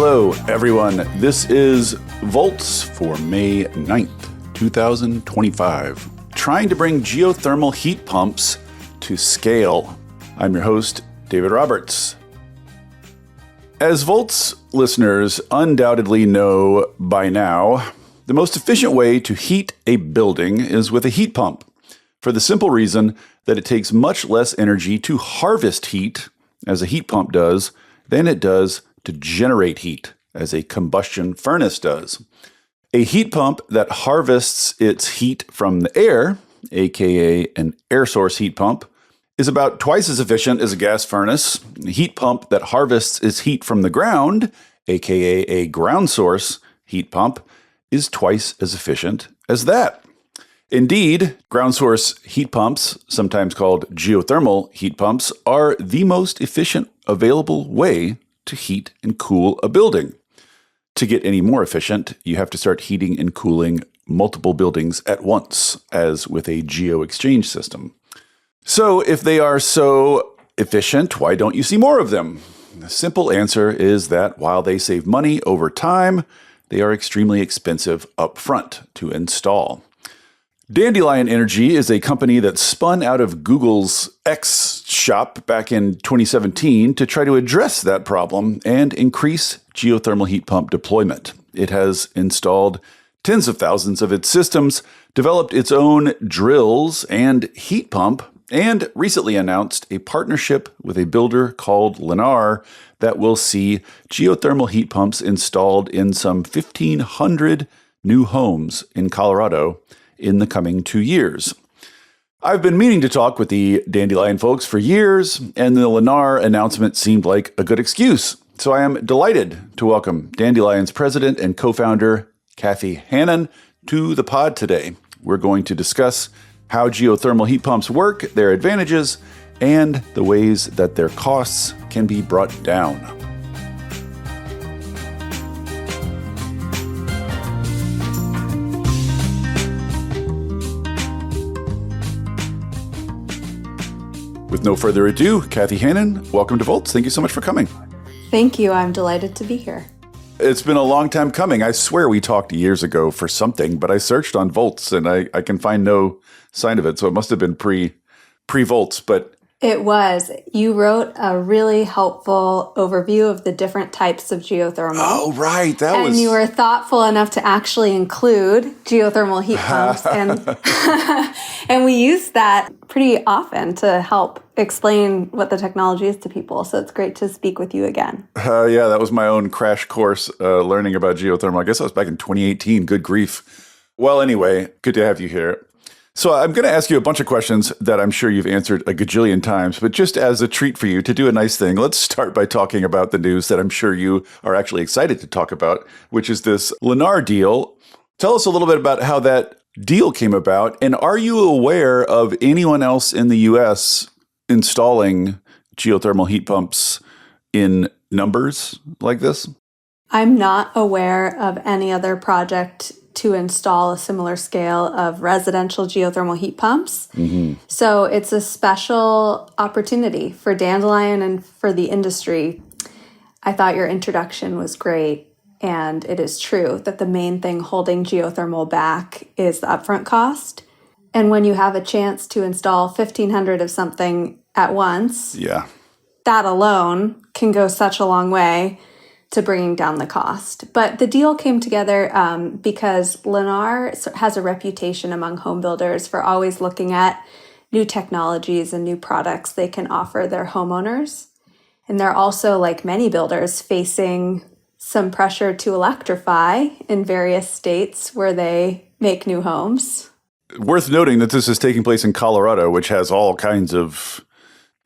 Hello, everyone. This is Volts for May 9th, 2025. Trying to bring geothermal heat pumps to scale. I'm your host, David Roberts. As Volts listeners undoubtedly know by now, the most efficient way to heat a building is with a heat pump, for the simple reason that it takes much less energy to harvest heat, as a heat pump does, than it does to generate heat, as a combustion furnace does. A heat pump that harvests its heat from the air, aka an air source heat pump, is about twice as efficient as a gas furnace. A heat pump that harvests its heat from the ground, aka a ground source heat pump, is twice as efficient as that. Indeed, ground source heat pumps, sometimes called geothermal heat pumps, are the most efficient available way to heat and cool a building. To get any more efficient, you have to start heating and cooling multiple buildings at once, as with a geo-exchange system. So if they are so efficient, why don't you see more of them? The simple answer is that while they save money over time, they are extremely expensive up front to install. Dandelion Energy is a company that spun out of Google's X shop back in 2017 to try to address that problem and increase geothermal heat pump deployment. It has installed tens of thousands of its systems, developed its own drills and heat pump, and recently announced a partnership with a builder called Lennar that will see geothermal heat pumps installed in some 1,500 new homes in Colorado in the coming 2 years. I've been meaning to talk with the Dandelion folks for years, and the Lennar announcement seemed like a good excuse. So I am delighted to welcome Dandelion's president and co-founder, Kathy Hannun, to the pod today. We're going to discuss how geothermal heat pumps work, their advantages, and the ways that their costs can be brought down. With no further ado, Kathy Hannun, welcome to Volts. Thank you so much for coming. Thank you. I'm delighted to be here. It's been a long time coming. I swear we talked years ago for something, but I searched on Volts and I can find no sign of it. So it must have been pre-Volts, but It was. You wrote a really helpful overview of the different types of geothermal. oh, right. And you were thoughtful enough to actually include geothermal heat pumps. And we use that pretty often to help explain what the technology is to people. So it's great to speak with you again. Yeah, that was my own crash course learning about geothermal. I guess that was back in 2018. Good grief. Well, anyway, good to have you here. So I'm going to ask you a bunch of questions that I'm sure you've answered a gajillion times, but just as a treat for you to do a nice thing, let's start by talking about the news that I'm sure you are actually excited to talk about, which is this Lennar deal. Tell us a little bit about how that deal came about, and are you aware of anyone else in the U.S. installing geothermal heat pumps in numbers like this? I'm not aware of any other project to install a similar scale of residential geothermal heat pumps. Mm-hmm. So it's a special opportunity for Dandelion and for the industry. I thought your introduction was great. And it is true that the main thing holding geothermal back is the upfront cost. And when you have a chance to install 1,500 of something at once, that alone can go such a long way to bringing down the cost. But the deal came together because Lennar has a reputation among home builders for always looking at new technologies and new products they can offer their homeowners. And they're also, like many builders, facing some pressure to electrify in various states where they make new homes. Worth noting that this is taking place in Colorado, which has all kinds of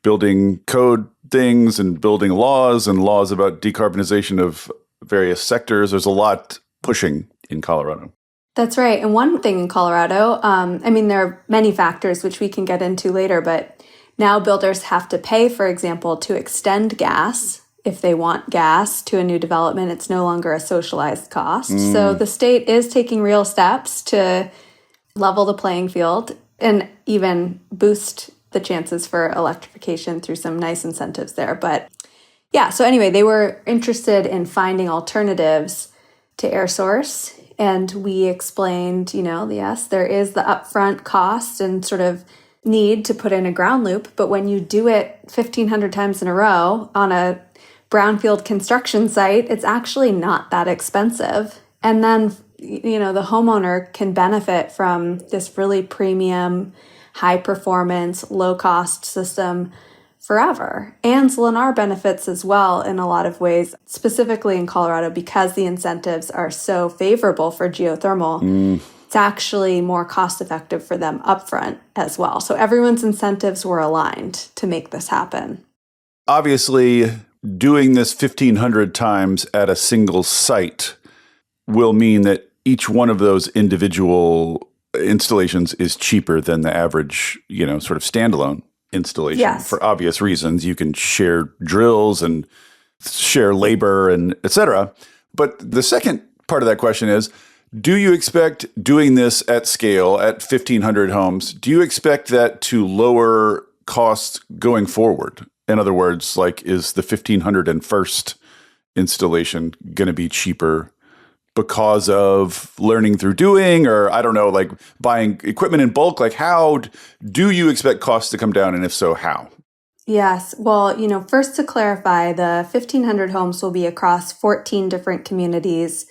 building code things and building laws and laws about decarbonization of various sectors. There's a lot pushing in Colorado. That's right. And one thing in Colorado, there are many factors which we can get into later, but now builders have to pay, for example, to extend gas. If they want gas to a new development, it's no longer a socialized cost. So the state is taking real steps to level the playing field and even boost the chances for electrification through some nice incentives there. But Yeah, so anyway, they were interested in finding alternatives to air source. And we explained, yes, there is the upfront cost and sort of need to put in a ground loop. But when you do it 1,500 times in a row on a brownfield construction site, it's actually not that expensive. And then, the homeowner can benefit from this really premium, high performance, low cost system forever. And Lennar benefits as well in a lot of ways, specifically in Colorado, because the incentives are so favorable for geothermal. It's actually more cost effective for them upfront as well. So everyone's incentives were aligned to make this happen. Obviously, doing this 1,500 times at a single site will mean that each one of those individual installations is cheaper than the average, sort of standalone installation. Yes. For obvious reasons. You can share drills and share labor and et cetera. But the second part of that question is, do you expect doing this at scale at 1,500 homes, do you expect that to lower costs going forward? In other words, is the 1,501st installation going to be cheaper because of learning through doing, or I don't know, buying equipment in bulk? How do you expect costs to come down? And if so, how? Yes. Well, first to clarify, the 1,500 homes will be across 14 different communities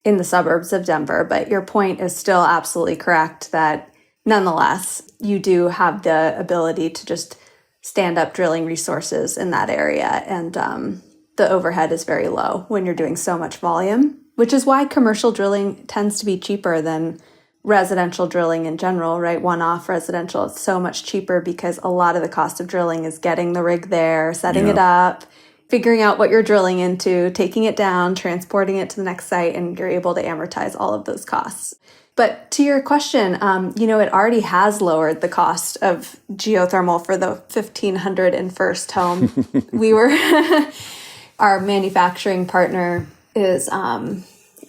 in the suburbs of Denver. But your point is still absolutely correct that nonetheless, you do have the ability to just stand up drilling resources in that area. And the overhead is very low when you're doing so much volume, which is why commercial drilling tends to be cheaper than residential drilling in general, right? One-off residential is so much cheaper because a lot of the cost of drilling is getting the rig there, setting it up, figuring out what you're drilling into, taking it down, transporting it to the next site, and you're able to amortize all of those costs. But to your question, it already has lowered the cost of geothermal for the 1,501st home. Our manufacturing partner is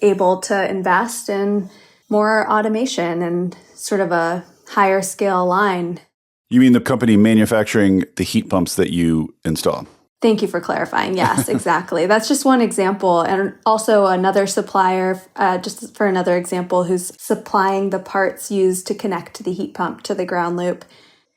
able to invest in more automation and sort of a higher scale line. You mean the company manufacturing the heat pumps that you install? Thank you for clarifying. Yes, exactly. That's just one example. And also another supplier, just for another example, who's supplying the parts used to connect to the heat pump to the ground loop,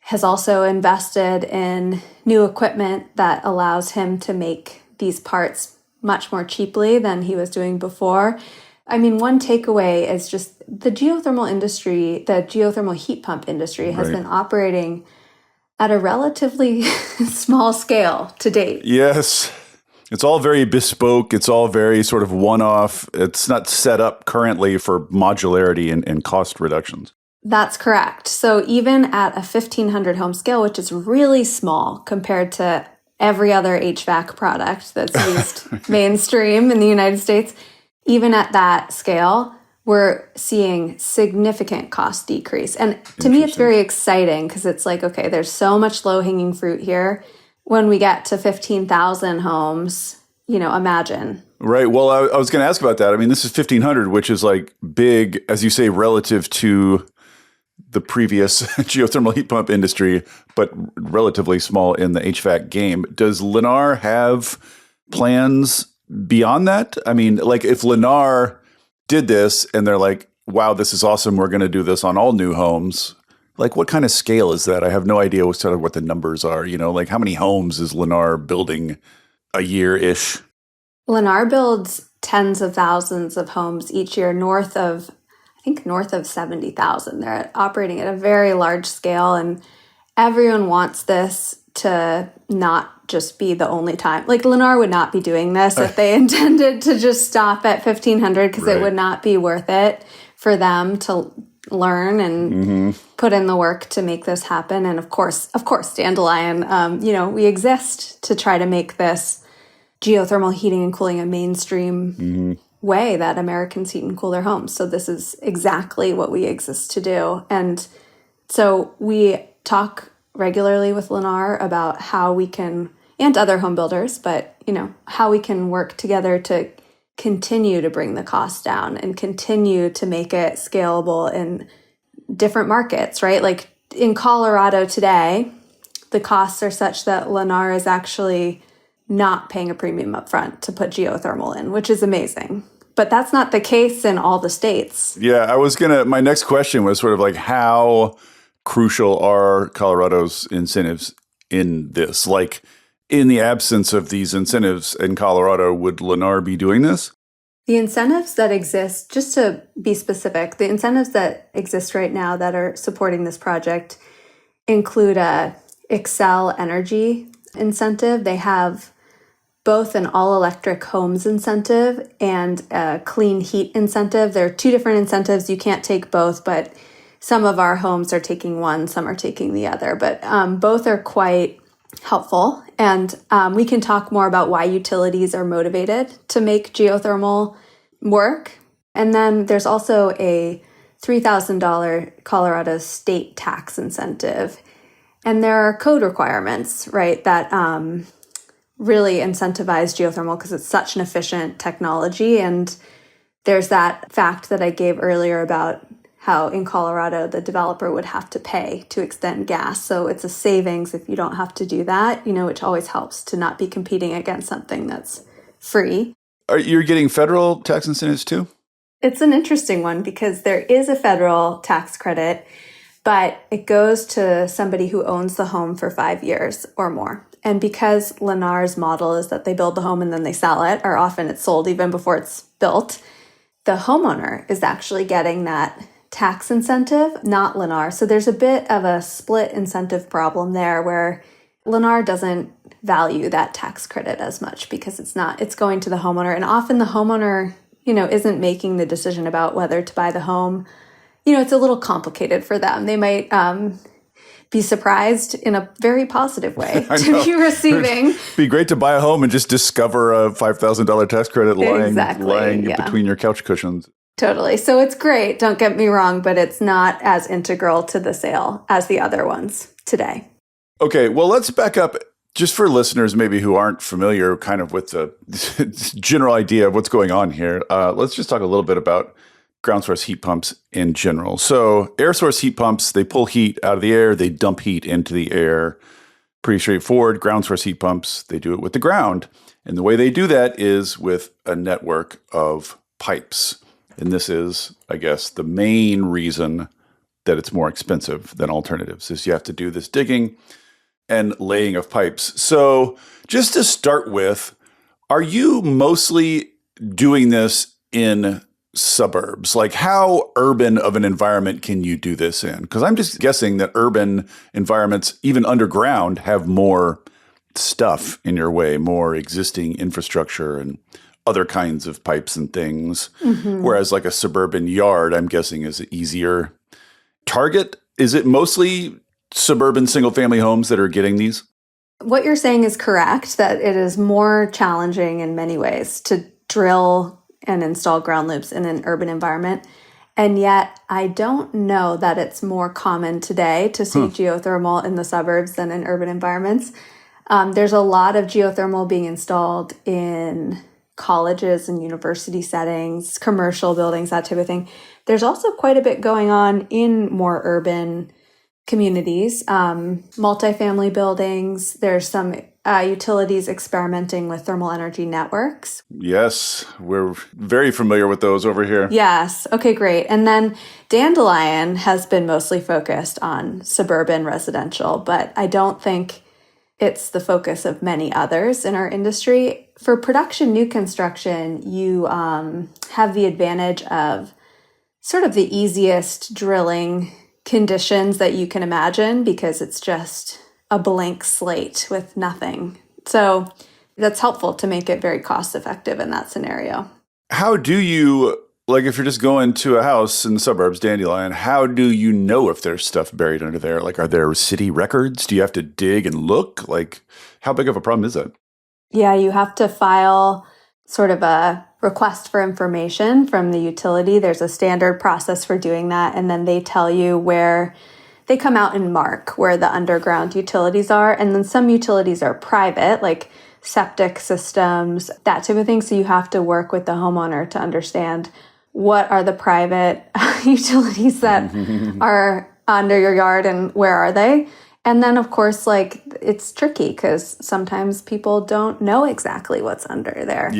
has also invested in new equipment that allows him to make these parts much more cheaply than he was doing before. I mean, one takeaway is just the geothermal industry, the geothermal heat pump industry has been operating at a relatively small scale to date. Yes. It's all very bespoke. It's all very sort of one-off. It's not set up currently for modularity and cost reductions. That's correct. So even at a 1,500 home scale, which is really small compared to every other HVAC product that's used mainstream in the United States, even at that scale, we're seeing significant cost decrease. And to me, it's very exciting because it's okay, there's so much low-hanging fruit here. When we get to 15,000 homes, imagine. Right. Well, I was going to ask about that. I mean, this is 1,500, which is big, as you say, relative to the previous geothermal heat pump industry, but relatively small in the HVAC game. Does Lennar have plans beyond that? I mean, if Lennar did this and they're wow, this is awesome, we're going to do this on all new homes, what kind of scale is that? I have no idea what the numbers are. How many homes is Lennar building a year-ish? Lennar builds tens of thousands of homes each year, north of 70,000. They're operating at a very large scale, and everyone wants this to not just be the only time. Lennar would not be doing this if they intended to just stop at 1,500 because it would not be worth it for them to learn and put in the work to make this happen. And of course, Dandelion, we exist to try to make this geothermal heating and cooling a mainstream way that Americans heat and cool their homes. So this is exactly what we exist to do. And so we talk regularly with Lennar about how we can, and other home builders, but how we can work together to continue to bring the cost down and continue to make it scalable in different markets, right? In Colorado today, the costs are such that Lennar is actually not paying a premium up front to put geothermal in, which is amazing. But that's not the case in all the states. Yeah, my next question was sort of like, how crucial are Colorado's incentives in this? Like, in the absence of these incentives in Colorado, would Lennar be doing this? The incentives that exist, just to be specific, the incentives that exist right now that are supporting this project include a Excel Energy incentive. They have both an all-electric homes incentive and a clean heat incentive. There are two different incentives. You can't take both, but some of our homes are taking one, some are taking the other. But both are quite helpful. And we can talk more about why utilities are motivated to make geothermal work. And then there's also a $3,000 Colorado state tax incentive. And there are code requirements, right, that really incentivize geothermal because it's such an efficient technology. And there's that fact that I gave earlier about how in Colorado the developer would have to pay to extend gas. So it's a savings if you don't have to do that, which always helps to not be competing against something that's free. You're getting federal tax incentives too? It's an interesting one because there is a federal tax credit, but it goes to somebody who owns the home for 5 years or more. And because Lennar's model is that they build the home and then they sell it, or often it's sold even before it's built, the homeowner is actually getting that tax incentive, not Lennar. So there's a bit of a split incentive problem there where Lennar doesn't value that tax credit as much because it's going to the homeowner. And often the homeowner, isn't making the decision about whether to buy the home. It's a little complicated for them. They might be surprised in a very positive way to be receiving. It'd be great to buy a home and just discover a $5,000 tax credit lying between your couch cushions. Totally. So it's great, don't get me wrong, but it's not as integral to the sale as the other ones today. Okay, well, let's back up just for listeners maybe who aren't familiar kind of with the general idea of what's going on here. Let's just talk a little bit about ground source heat pumps in general. So air source heat pumps, they pull heat out of the air, they dump heat into the air. Pretty straightforward. Ground source heat pumps, they do it with the ground. And the way they do that is with a network of pipes. And this is, I guess, the main reason that it's more expensive than alternatives is you have to do this digging and laying of pipes. So just to start with, are you mostly doing this in suburbs? Like, how urban of an environment can you do this in? Because I'm just guessing that urban environments, even underground, have more stuff in your way, more existing infrastructure and other kinds of pipes and things. Mm-hmm. Whereas like a suburban yard, I'm guessing, is an easier target. Is it mostly suburban single-family homes that are getting these? What you're saying is correct, that it is more challenging in many ways to drill and install ground loops in an urban environment. And yet, I don't know that it's more common today to see geothermal in the suburbs than in urban environments. There's a lot of geothermal being installed in colleges and university settings, commercial buildings, that type of thing. There's also quite a bit going on in more urban communities, multifamily buildings. There's some utilities experimenting with thermal energy networks. Yes, we're very familiar with those over here. Yes. Okay, great. And then Dandelion has been mostly focused on suburban residential, but I don't think it's the focus of many others in our industry. For production new construction, you have the advantage of sort of the easiest drilling conditions that you can imagine because it's just a blank slate with nothing. So that's helpful to make it very cost effective in that scenario. How do you, like if you're just going to a house in the suburbs, Dandelion, how do you know if there's stuff buried under there? Like, are there city records? Do you have to dig and look? Like, how big of a problem is that? Yeah, you have to file sort of a request for information from the utility. There's a standard process for doing that. And then they tell you where they come out and mark where the underground utilities are. And then some utilities are private, like septic systems, that type of thing. So you have to work with the homeowner to understand what are the private utilities that are under your yard and where are they. And then, of course, like it's tricky because sometimes people don't know exactly what's under there,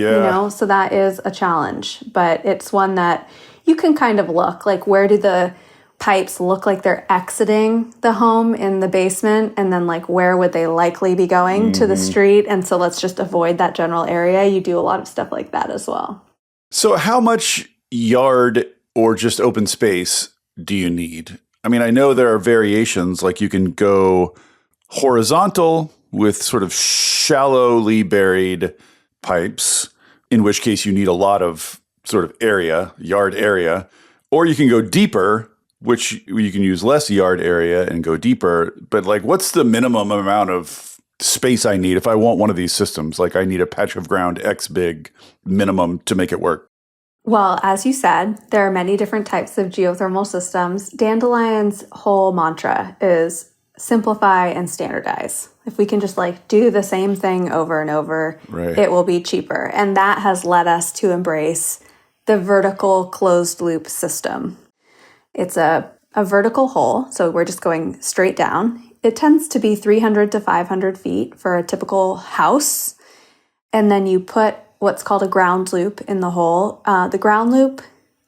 so that is a challenge. But it's one that you can kind of look like, where do the pipes look like they're exiting the home in the basement, and then like where would they likely be going to the street, and so let's just avoid that general area. You do a lot of stuff like that as well. So how much yard or just open space do you need? I mean, I know there are variations, like you can go horizontal with sort of shallowly buried pipes, in which case you need a lot of sort of yard area, or you can go deeper, which you can use less yard area and go deeper. But like, what's the minimum amount of space I need if I want one of these systems? Like, I need a patch of ground X big minimum to make it work. Well, as you said, there are many different types of geothermal systems. Dandelion's whole mantra is simplify and standardize. If we can just like do the same thing over and over, It will be cheaper. And that has led us to embrace the vertical closed loop system. It's a vertical hole, so we're just going straight down. It tends to be 300 to 500 feet for a typical house. And then you put what's called a ground loop in the hole. The ground loop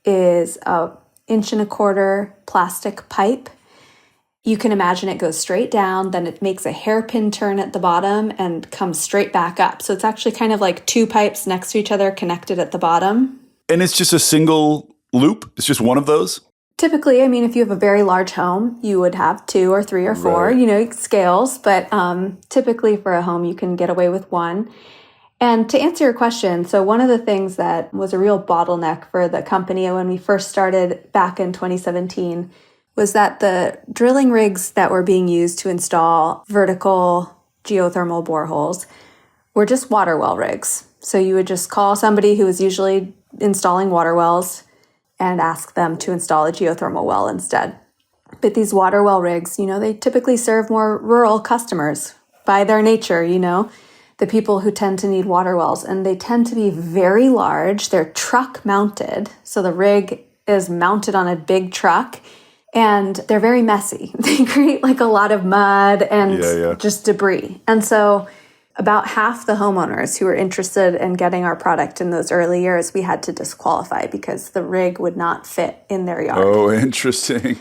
is 1.25 inch plastic pipe. You can imagine it goes straight down, then it makes a hairpin turn at the bottom and comes straight back up. So it's actually kind of like two pipes next to each other connected at the bottom. And it's just a single loop? It's just one of those? Typically, I mean, if you have a very large home, you would have 2 or 3 or 4, it scales. But typically for a home, you can get away with one. And to answer your question, so one of the things that was a real bottleneck for the company when we first started back in 2017 was that the drilling rigs that were being used to install vertical geothermal boreholes were just water well rigs. So you would just call somebody who was usually installing water wells and ask them to install a geothermal well instead. But these water well rigs, they typically serve more rural customers by their nature, the people who tend to need water wells, and they tend to be very large. They're truck mounted. So the rig is mounted on a big truck, and they're very messy. They create like a lot of mud and just debris. And so about half the homeowners who were interested in getting our product in those early years, we had to disqualify because the rig would not fit in their yard. Oh, interesting.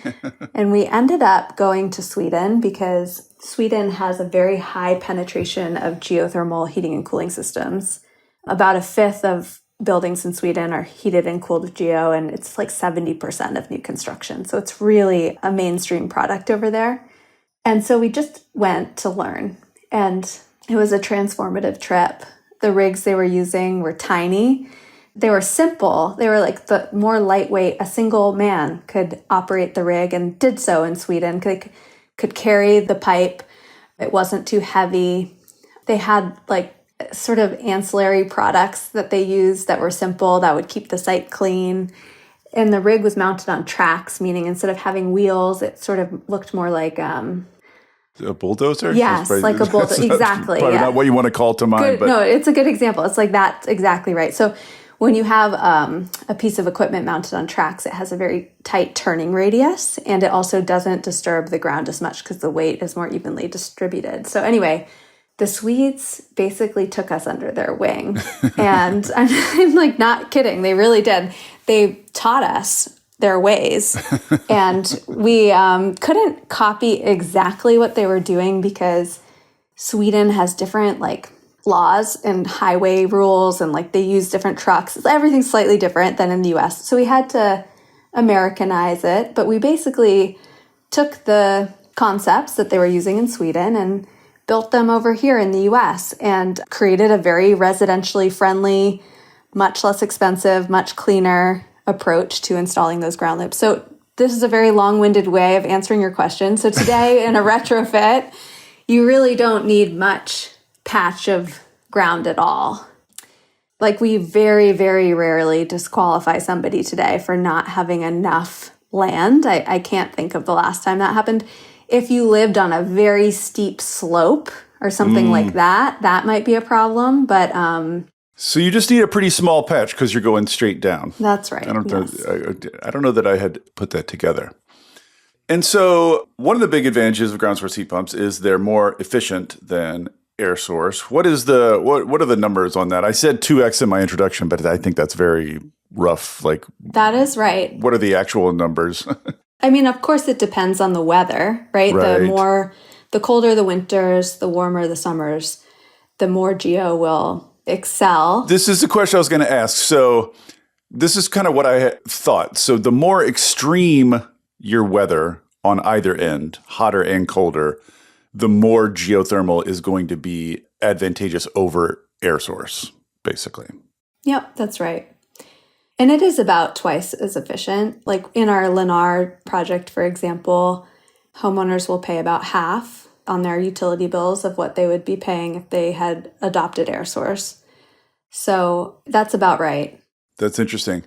And we ended up going to Sweden because Sweden has a very high penetration of geothermal heating and cooling systems. About 1/5 of buildings in Sweden are heated and cooled with geo, and it's like 70% of new construction. So it's really a mainstream product over there. And so we just went to learn, and it was a transformative trip. The rigs they were using were tiny. They were simple. They were like the more lightweight. A single man could operate the rig and did so in Sweden. Could carry the pipe. It wasn't too heavy. They had like sort of ancillary products that they used that were simple that would keep the site clean. And the rig was mounted on tracks, meaning instead of having wheels, it sort of looked more like a bulldozer? Yes, like a bulldozer. Exactly. Probably not what you want to call to mind. But no, it's a good example. It's like that's exactly right. So when you have a piece of equipment mounted on tracks, it has a very tight turning radius, and it also doesn't disturb the ground as much because the weight is more evenly distributed. So anyway, the Swedes basically took us under their wing. And I'm like not kidding. They really did. They taught us their ways. And we couldn't copy exactly what they were doing because Sweden has different like laws and highway rules, and like they use different trucks. Everything's slightly different than in the US. So we had to Americanize it, but we basically took the concepts that they were using in Sweden and built them over here in the US and created a very residentially friendly, much less expensive, much cleaner approach to installing those ground loops. So this is a very long-winded way of answering your question. So today in a retrofit, you really don't need much patch of ground at all. Like we very, very rarely disqualify somebody today for not having enough land. I can't think of the last time that happened. If you lived on a very steep slope or something like that, that might be a problem. But so you just need a pretty small patch because you're going straight down. That's right. I don't know that I had put that together. And so one of the big advantages of ground source heat pumps is they're more efficient than air source. What are the numbers on that? I said 2x in my introduction, but I think that's very rough. Like, that is right. What are the actual numbers? I mean, of course, it depends on the weather, right? The colder the winters, the warmer the summers, the more geo will excel. This is the question I was going to ask. So this is kind of what I thought. So the more extreme your weather on either end, hotter and colder, the more geothermal is going to be advantageous over air source, basically. Yep, that's right. And it is about twice as efficient. Like in our Lennar project, for example, homeowners will pay about half on their utility bills of what they would be paying if they had adopted air source. So that's about right. That's interesting.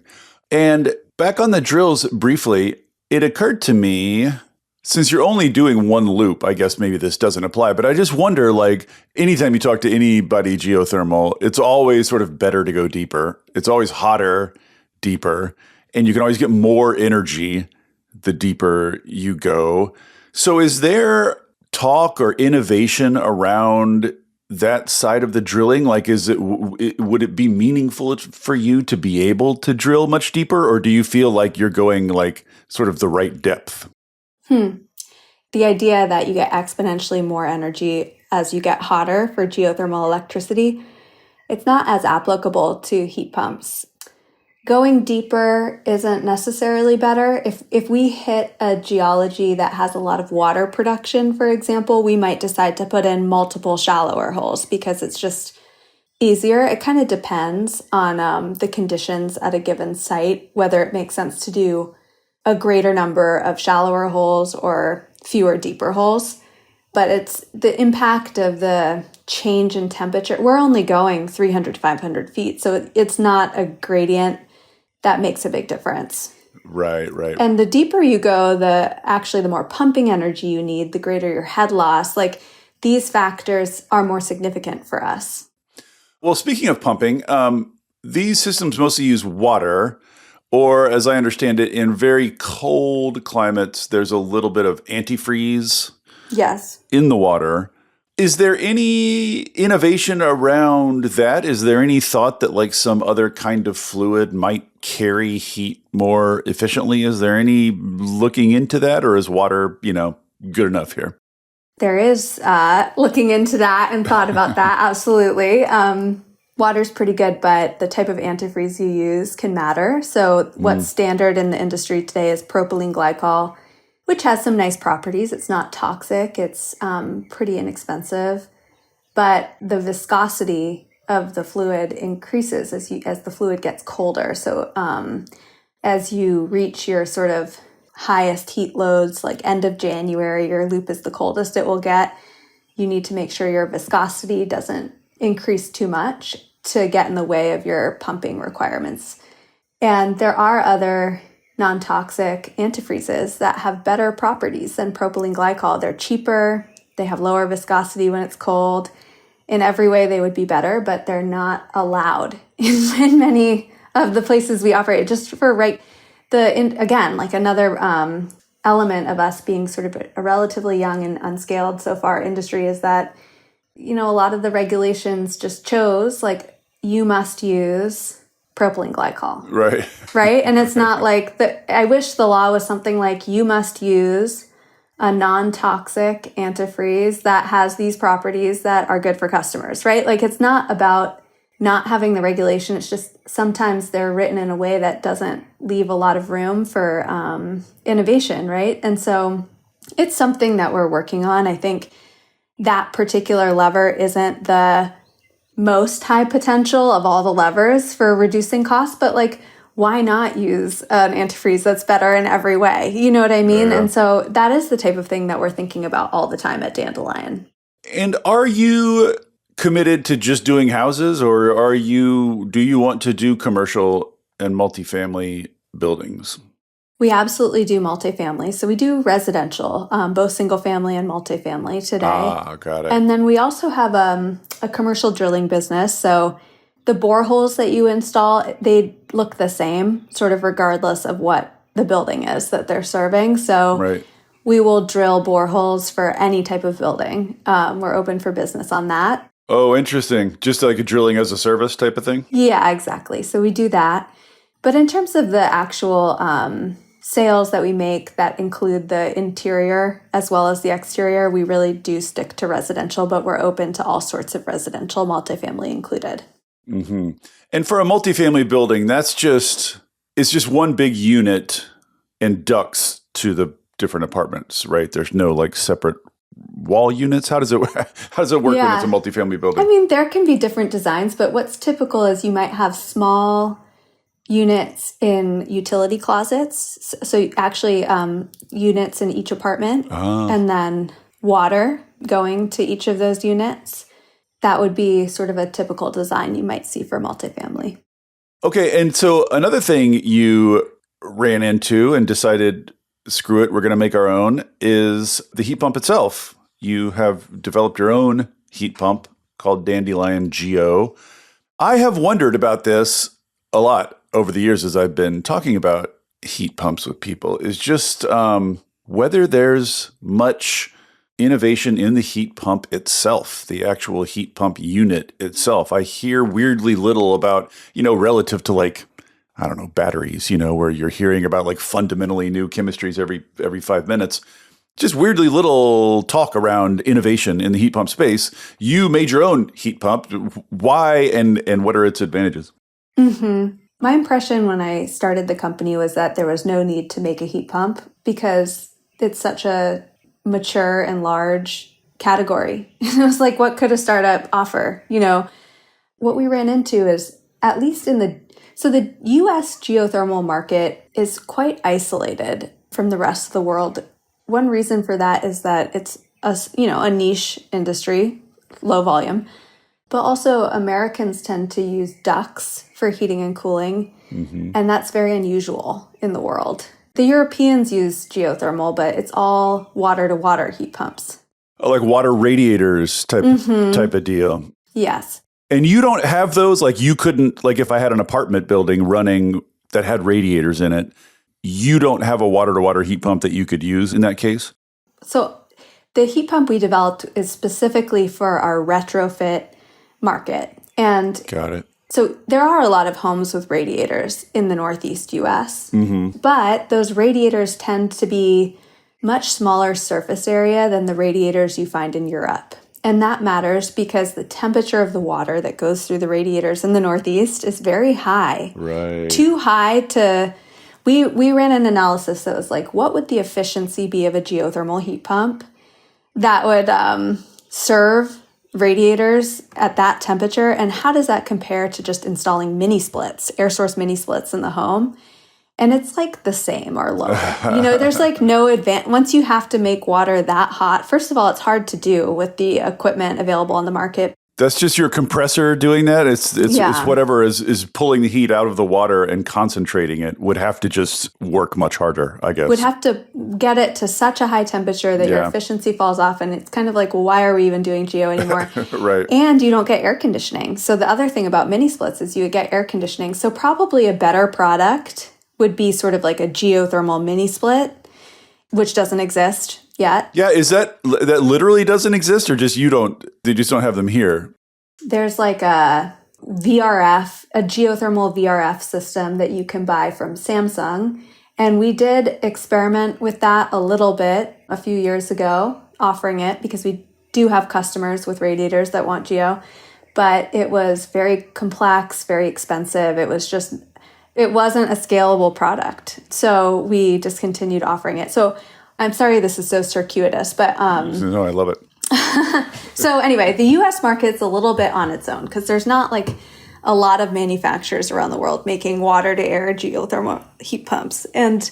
And back on the drills briefly, it occurred to me, since you're only doing one loop, I guess maybe this doesn't apply, but I just wonder, like, anytime you talk to anybody geothermal, it's always sort of better to go deeper. It's always hotter, deeper, and you can always get more energy the deeper you go. So is there talk or innovation around that side of the drilling? Like, would it be meaningful for you to be able to drill much deeper, or do you feel like you're going like sort of the right depth? The idea that you get exponentially more energy as you get hotter for geothermal electricity, it's not as applicable to heat pumps. Going deeper isn't necessarily better. If we hit a geology that has a lot of water production, for example, we might decide to put in multiple shallower holes because it's just easier. It kind of depends on the conditions at a given site, whether it makes sense to do a greater number of shallower holes or fewer deeper holes. But it's the impact of the change in temperature. We're only going 300 to 500 feet, so it's not a gradient that makes a big difference. Right. And the deeper you go, the more pumping energy you need, the greater your head loss. Like, these factors are more significant for us. Well, speaking of pumping, these systems mostly use water, or as I understand it, in very cold climates, there's a little bit of antifreeze in the water. Is there any innovation around that? Is there any thought that like some other kind of fluid might carry heat more efficiently? Is there any looking into that, or is water, good enough here? There is looking into that and thought about that. Absolutely. Water's pretty good, but the type of antifreeze you use can matter. So what's standard in the industry today is propylene glycol, which has some nice properties. It's not toxic. It's pretty inexpensive. But the viscosity of the fluid increases as the fluid gets colder. So as you reach your sort of highest heat loads, like end of January, your loop is the coldest it will get. You need to make sure your viscosity doesn't increase too much to get in the way of your pumping requirements. And there are other non-toxic antifreezes that have better properties than propylene glycol. They're cheaper, they have lower viscosity when it's cold. In every way, they would be better, but they're not allowed in many of the places we operate. Just for another element of us being sort of a relatively young and unscaled so far industry is that, a lot of the regulations just chose, like, you must use propylene glycol. Right? And it's not like I wish the law was something like you must use a non-toxic antifreeze that has these properties that are good for customers, right? Like, it's not about not having the regulation. It's just sometimes they're written in a way that doesn't leave a lot of room for innovation, right? And so it's something that we're working on. I think that particular lever isn't the most high potential of all the levers for reducing costs, but like, why not use an antifreeze that's better in every way? You know what I mean? Yeah. And so that is the type of thing that we're thinking about all the time at Dandelion. And are you committed to just doing houses, or do you want to do commercial and multifamily buildings? We absolutely do multifamily. So we do residential, both single family and multifamily today. Got it. And then we also have a commercial drilling business. So the boreholes that you install, they look the same, sort of regardless of what the building is that they're serving. So We will drill boreholes for any type of building. We're open for business on that. Oh, interesting. Just like a drilling as a service type of thing? Yeah, exactly. So we do that. But in terms of the actual sales that we make that include the interior as well as the exterior, we really do stick to residential, but we're open to all sorts of residential, multifamily included. Mm-hmm. And for a multifamily building, it's just one big unit and ducts to the different apartments, right? There's no like separate wall units. How does it work when it's a multifamily building? I mean, there can be different designs, but what's typical is you might have small units in utility closets. So actually units in each apartment and then water going to each of those units. That would be sort of a typical design you might see for multifamily. Okay. And so another thing you ran into and decided, screw it, we're going to make our own, is the heat pump itself. You have developed your own heat pump called Dandelion Geo. I have wondered about this a lot over the years as I've been talking about heat pumps with people, is just whether there's much innovation in the heat pump itself, the actual heat pump unit itself. I hear weirdly little about, relative to like, I don't know, batteries, where you're hearing about like fundamentally new chemistries every 5 minutes. Just weirdly little talk around innovation in the heat pump space. You made your own heat pump. Why and what are its advantages? Mm-hmm. My impression when I started the company was that there was no need to make a heat pump because it's such a mature and large category. It was like, what could a startup offer? What we ran into is, at least the US geothermal market is quite isolated from the rest of the world. One reason for that is that it's a niche industry, low volume, but also Americans tend to use ducts for heating and cooling, and that's very unusual in the world. The Europeans use geothermal, but it's all water-to-water heat pumps. Oh, like water radiators type of deal. Yes. And you don't have those? Like you couldn't, like if I had an apartment building running that had radiators in it, you don't have a water-to-water heat pump that you could use in that case? So the heat pump we developed is specifically for our retrofit market. And got it. So there are a lot of homes with radiators in the Northeast US, but those radiators tend to be much smaller surface area than the radiators you find in Europe. And that matters because the temperature of the water that goes through the radiators in the Northeast is very high. Right. Too high to... We ran an analysis that was like, what would the efficiency be of a geothermal heat pump that would serve radiators at that temperature, and how does that compare to just installing mini splits, air source mini splits in the home? And it's like the same or lower. There's like no advantage. Once you have to make water that hot, first of all, it's hard to do with the equipment available on the market. That's just your compressor doing that? It's whatever is pulling the heat out of the water and concentrating it would have to just work much harder, I guess. Would have to get it to such a high temperature that your efficiency falls off. And it's kind of like, well, why are we even doing geo anymore? Right. And you don't get air conditioning. So the other thing about mini splits is you get air conditioning. So probably a better product would be sort of like a geothermal mini split, which doesn't exist yet. Yeah, is that literally doesn't exist, or they just don't have them here? There's like a geothermal VRF system that you can buy from Samsung. And we did experiment with that a little bit a few years ago, offering it because we do have customers with radiators that want geo. But it was very complex, very expensive. It wasn't a scalable product. So we discontinued offering it. So I'm sorry this is so circuitous, but... No, I love it. So anyway, the U.S. market's a little bit on its own because there's not like a lot of manufacturers around the world making water-to-air geothermal heat pumps. And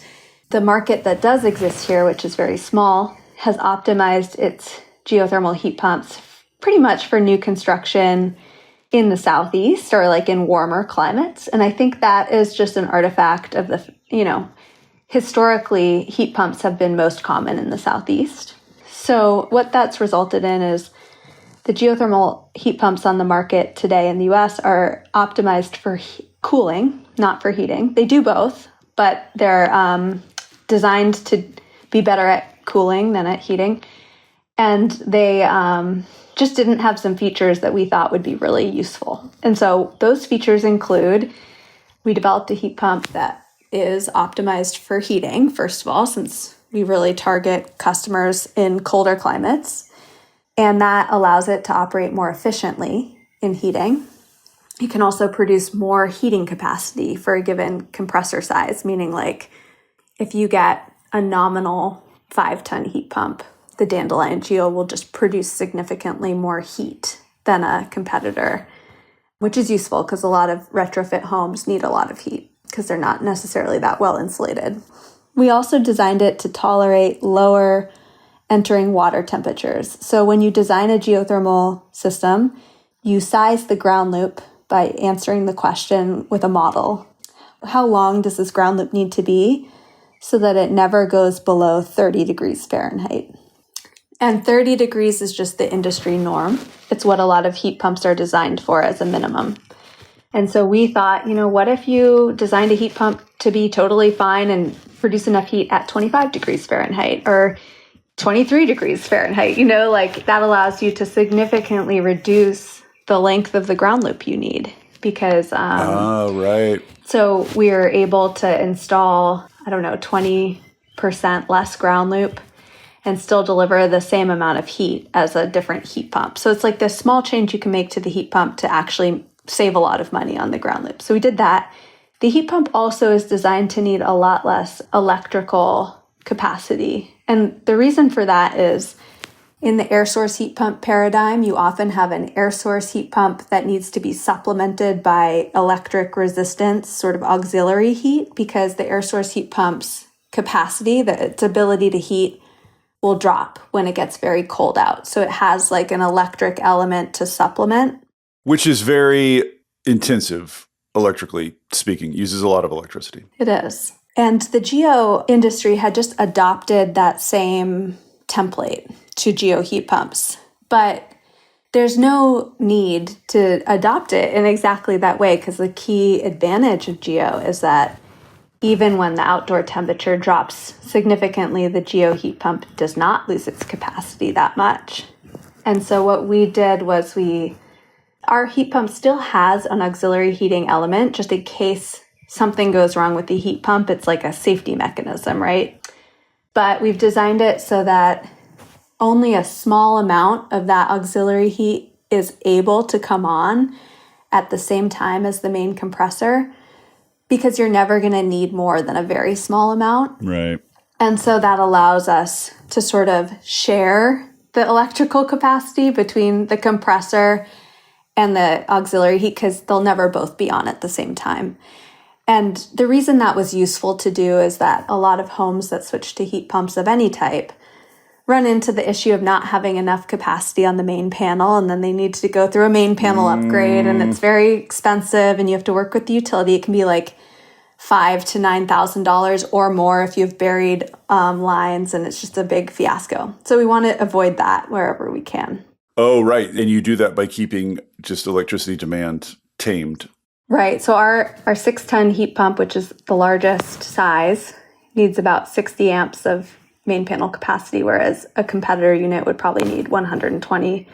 the market that does exist here, which is very small, has optimized its geothermal heat pumps pretty much for new construction in the Southeast or like in warmer climates. And I think that is just an artifact of historically, heat pumps have been most common in the Southeast. So what that's resulted in is the geothermal heat pumps on the market today in the US are optimized for cooling, not for heating. They do both, but they're designed to be better at cooling than at heating. And they just didn't have some features that we thought would be really useful. And so those features include, we developed a heat pump that is optimized for heating, first of all, since we really target customers in colder climates. And that allows it to operate more efficiently in heating. You can also produce more heating capacity for a given compressor size, meaning like if you get a nominal 5-ton heat pump, the Dandelion Geo will just produce significantly more heat than a competitor, which is useful because a lot of retrofit homes need a lot of heat because they're not necessarily that well insulated. We also designed it to tolerate lower entering water temperatures. So when you design a geothermal system, you size the ground loop by answering the question with a model. How long does this ground loop need to be so that it never goes below 30 degrees Fahrenheit? And 30 degrees is just the industry norm. It's what a lot of heat pumps are designed for as a minimum. And so we thought, what if you designed a heat pump to be totally fine and produce enough heat at 25 degrees Fahrenheit or 23 degrees Fahrenheit, that allows you to significantly reduce the length of the ground loop you need because, right. So we are able to install, 20% less ground loop and still deliver the same amount of heat as a different heat pump. So it's like this small change you can make to the heat pump to actually save a lot of money on the ground loop. So we did that. The heat pump also is designed to need a lot less electrical capacity. And the reason for that is in the air source heat pump paradigm, you often have an air source heat pump that needs to be supplemented by electric resistance, sort of auxiliary heat, because the air source heat pump's capacity, its ability to heat, will drop when it gets very cold out. So it has like an electric element to supplement. Which is very intensive, electrically speaking, uses a lot of electricity. It is. And the geo industry had just adopted that same template to geo heat pumps. But there's no need to adopt it in exactly that way because the key advantage of geo is that even when the outdoor temperature drops significantly, the geo heat pump does not lose its capacity that much. And so what we did was our heat pump still has an auxiliary heating element just in case something goes wrong with the heat pump. It's like a safety mechanism, right? But we've designed it so that only a small amount of that auxiliary heat is able to come on at the same time as the main compressor because you're never going to need more than a very small amount. Right. And so that allows us to sort of share the electrical capacity between the compressor and the auxiliary heat because they'll never both be on at the same time. And the reason that was useful to do is that a lot of homes that switch to heat pumps of any type run into the issue of not having enough capacity on the main panel, and then they need to go through a main panel upgrade, and it's very expensive, and you have to work with the utility. It can be like $5,000 to $9,000 or more if you've buried lines, and it's just a big fiasco. So we want to avoid that wherever we can. Oh, right. And you do that by keeping just electricity demand tamed. Right. So our 6-ton heat pump, which is the largest size, needs about 60 amps of main panel capacity, whereas a competitor unit would probably need 120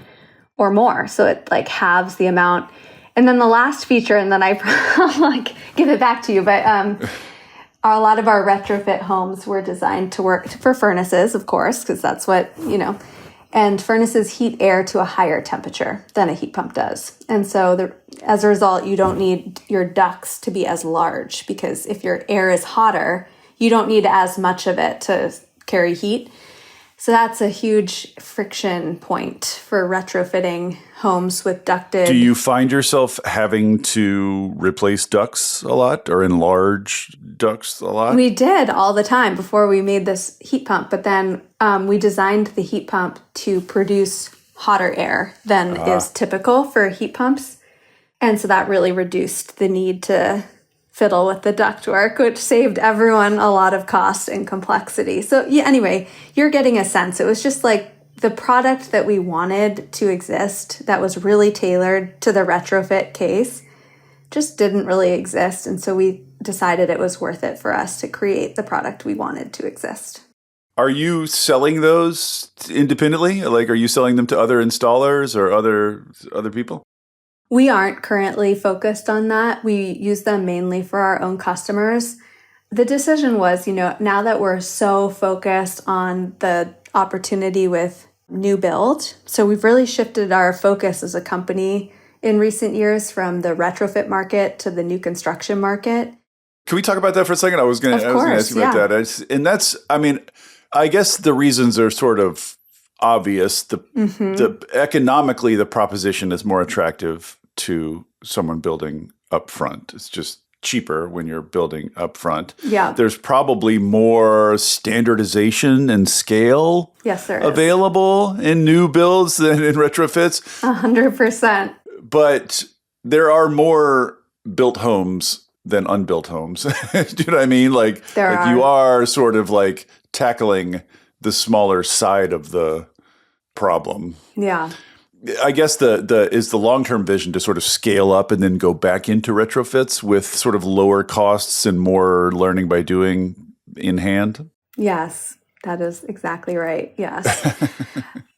or more. So it like halves the amount. And then the last feature, and then I'll like give it back to you, but a lot of our retrofit homes were designed to work for furnaces, of course, because that's what, and furnaces heat air to a higher temperature than a heat pump does. And so as a result, you don't need your ducts to be as large because if your air is hotter, you don't need as much of it to carry heat. So that's a huge friction point for retrofitting homes with ducted. Do you find yourself having to replace ducts a lot or enlarge ducts a lot? We did all the time before we made this heat pump, but then we designed the heat pump to produce hotter air than is typical for heat pumps. And so that really reduced the need to fiddle with the ductwork, which saved everyone a lot of cost and complexity. So yeah, anyway, you're getting a sense. It was just like the product that we wanted to exist that was really tailored to the retrofit case just didn't really exist. And so we decided it was worth it for us to create the product we wanted to exist. Are you selling those independently? Like, are you selling them to other installers or other people? We aren't currently focused on that. We use them mainly for our own customers. The decision was, now that we're so focused on the opportunity with new build, so we've really shifted our focus as a company in recent years from the retrofit market to the new construction market. Can we talk about that for a second? I was going to ask you about that. I guess the reasons are sort of obvious. The economically, the proposition is more attractive to someone building up front. It's just cheaper when you're building up front. Yeah. There's probably more standardization and scale available in new builds than in retrofits. 100%. But there are more built homes than unbuilt homes. Do you know what I mean? You are sort of like tackling the smaller side of the problem. Yeah. I guess is the long-term vision to sort of scale up and then go back into retrofits with sort of lower costs and more learning by doing in hand? Yes, that is exactly right. Yes.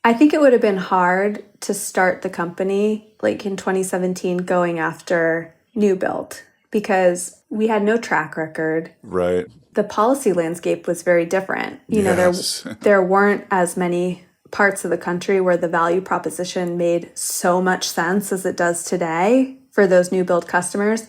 I think it would have been hard to start the company like in 2017 going after new build because we had no track record. Right. The policy landscape was very different. There weren't as many parts of the country where the value proposition made so much sense as it does today for those new build customers.